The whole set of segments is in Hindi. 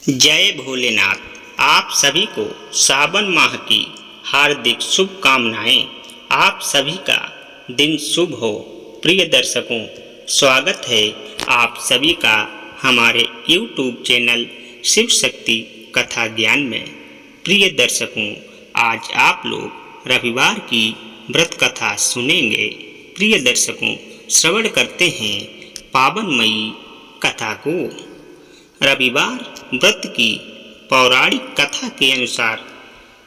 जय भोलेनाथ। आप सभी को सावन माह की हार्दिक शुभकामनाएं। आप सभी का दिन शुभ हो। प्रिय दर्शकों, स्वागत है आप सभी का हमारे YouTube चैनल शिव शक्ति कथा ज्ञान में। प्रिय दर्शकों, आज आप लोग रविवार की व्रत कथा सुनेंगे। प्रिय दर्शकों, श्रवण करते हैं पावनमयी कथा को। रविवार व्रत की पौराणिक कथा के अनुसार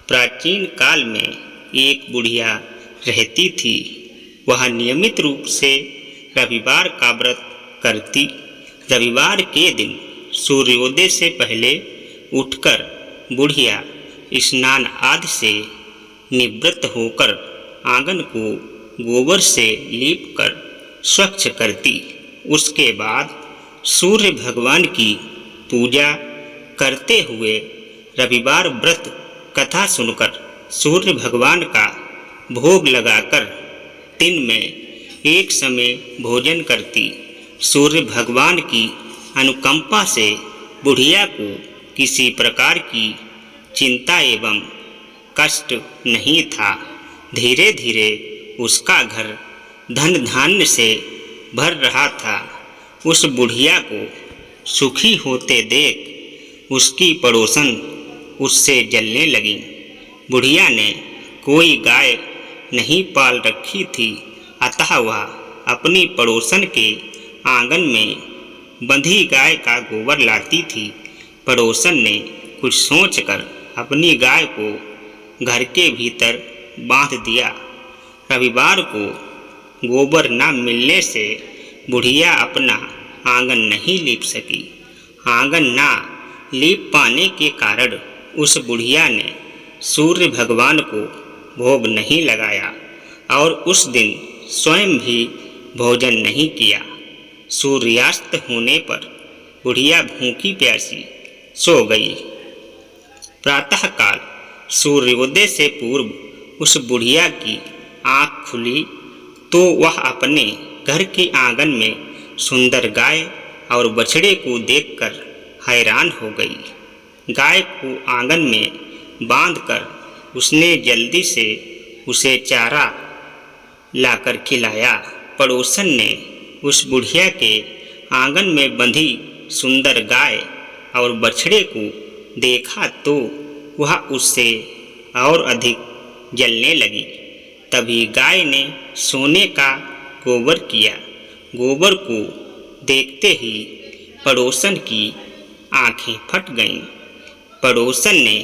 प्राचीन काल में एक बुढ़िया रहती थी। वह नियमित रूप से रविवार का व्रत करती। रविवार के दिन सूर्योदय से पहले उठकर बुढ़िया स्नान आदि से निवृत्त होकर आंगन को गोबर से लीपकर स्वच्छ करती। उसके बाद सूर्य भगवान की पूजा करते हुए रविवार व्रत कथा सुनकर सूर्य भगवान का भोग लगाकर दिन में एक समय भोजन करती। सूर्य भगवान की अनुकंपा से बुढ़िया को किसी प्रकार की चिंता एवं कष्ट नहीं था। धीरे धीरे उसका घर धन धान्य से भर रहा था। उस बुढ़िया को सुखी होते देख उसकी पड़ोसन उससे जलने लगी। बुढ़िया ने कोई गाय नहीं पाल रखी थी, अतः वह अपनी पड़ोसन के आंगन में बंधी गाय का गोबर लाती थी। पड़ोसन ने कुछ सोचकर अपनी गाय को घर के भीतर बांध दिया। रविवार को गोबर न मिलने से बुढ़िया अपना आंगन नहीं लीप सकी। आंगन ना लीप पाने के कारण उस बुढ़िया ने सूर्य भगवान को भोग नहीं लगाया और उस दिन स्वयं भी भोजन नहीं किया। सूर्यास्त होने पर बुढ़िया भूखी प्यासी सो गई। प्रातःकाल सूर्योदय से पूर्व उस बुढ़िया की आँख खुली तो वह अपने घर के आंगन में सुंदर गाय और बछड़े को देखकर हैरान हो गई। गाय को आंगन में बांधकर उसने जल्दी से उसे चारा लाकर खिलाया। पड़ोसन ने उस बुढ़िया के आंगन में बंधी सुंदर गाय और बछड़े को देखा तो वह उससे और अधिक जलने लगी। तभी गाय ने सोने का गोबर किया। गोबर को देखते ही पड़ोसन की आंखें फट गईं। पड़ोसन ने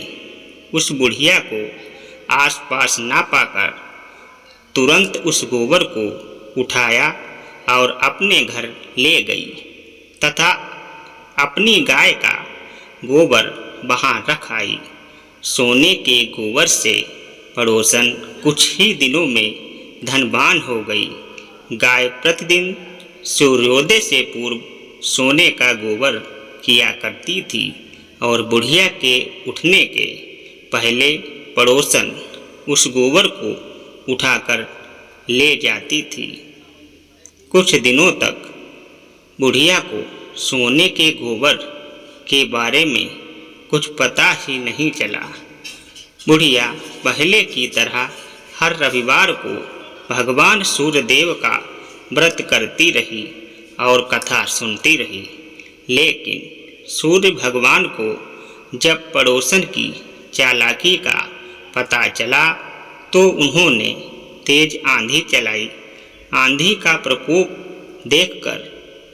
उस बुढ़िया को आसपास ना पाकर तुरंत उस गोबर को उठाया और अपने घर ले गई तथा अपनी गाय का गोबर वहां रख आई। सोने के गोबर से पड़ोसन कुछ ही दिनों में धनवान हो गई। गाय प्रतिदिन सूर्योदय से पूर्व सोने का गोबर किया करती थी और बुढ़िया के उठने के पहले पड़ोसन उस गोबर को उठाकर ले जाती थी। कुछ दिनों तक बुढ़िया को सोने के गोबर के बारे में कुछ पता ही नहीं चला। बुढ़िया पहले की तरह हर रविवार को भगवान सूर्यदेव का व्रत करती रही और कथा सुनती रही। लेकिन सूर्य भगवान को जब पड़ोसन की चालाकी का पता चला तो उन्होंने तेज आंधी चलाई। आंधी का प्रकोप देखकर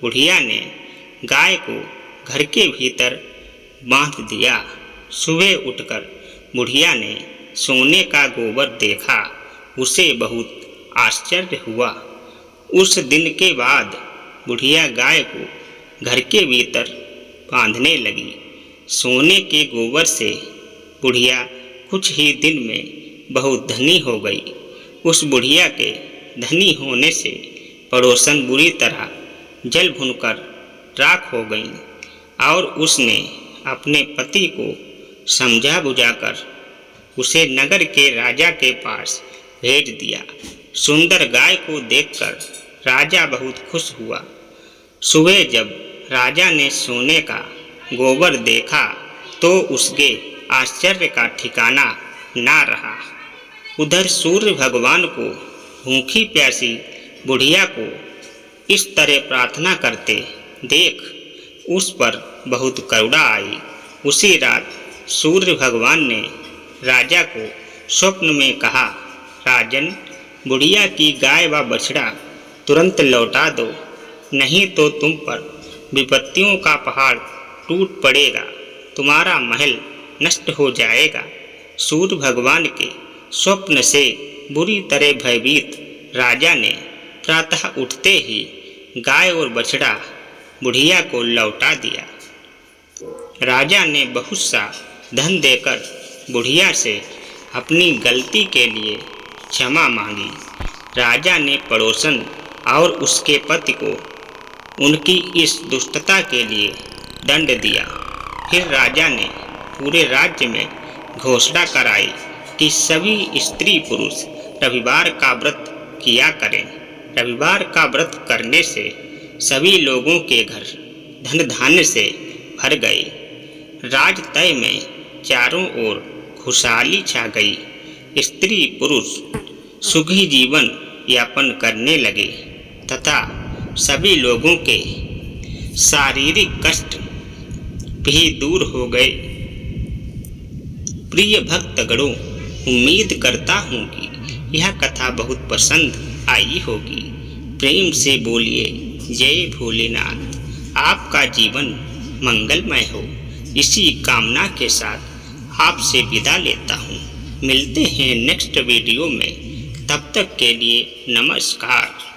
बुढ़िया ने गाय को घर के भीतर बांध दिया। सुबह उठकर बुढ़िया ने सोने का गोबर देखा। उसे बहुत आश्चर्य हुआ। उस दिन के बाद बुढ़िया गाय को घर के भीतर बांधने लगी। सोने के गोबर से बुढ़िया कुछ ही दिन में बहुत धनी हो गई। उस बुढ़िया के धनी होने से पड़ोसन बुरी तरह जल भुनकर राख हो गई और उसने अपने पति को समझा बुझाकर उसे नगर के राजा के पास भेज दिया। सुंदर गाय को देखकर राजा बहुत खुश हुआ। सुबह जब राजा ने सोने का गोबर देखा तो उसके आश्चर्य का ठिकाना ना रहा। उधर सूर्य भगवान को भूखी प्यासी बुढ़िया को इस तरह प्रार्थना करते देख उस पर बहुत करुणा आई। उसी रात सूर्य भगवान ने राजा को स्वप्न में कहा, राजन, बुढ़िया की गाय व बछड़ा तुरंत लौटा दो, नहीं तो तुम पर विपत्तियों का पहाड़ टूट पड़ेगा, तुम्हारा महल नष्ट हो जाएगा। सूर्य भगवान के स्वप्न से बुरी तरह भयभीत राजा ने प्रातः उठते ही गाय और बछड़ा बुढ़िया को लौटा दिया। राजा ने बहुत सा धन देकर बुढ़िया से अपनी गलती के लिए क्षमा मांगी। राजा ने पड़ोसन और उसके पति को उनकी इस दुष्टता के लिए दंड दिया। फिर राजा ने पूरे राज्य में घोषणा कराई कि सभी स्त्री पुरुष रविवार का व्रत किया करें। रविवार का व्रत करने से सभी लोगों के घर धन धान्य से भर गए। राजतय में चारों ओर खुशहाली छा गई। स्त्री पुरुष सुखी जीवन यापन करने लगे तथा सभी लोगों के शारीरिक कष्ट भी दूर हो गए। प्रिय भक्तगणों, उम्मीद करता हूँ कि यह कथा बहुत पसंद आई होगी। प्रेम से बोलिए जय भोलेनाथ। आपका जीवन मंगलमय हो, इसी कामना के साथ आपसे विदा लेता हूँ। मिलते हैं नेक्स्ट वीडियो में, तब तक के लिए नमस्कार।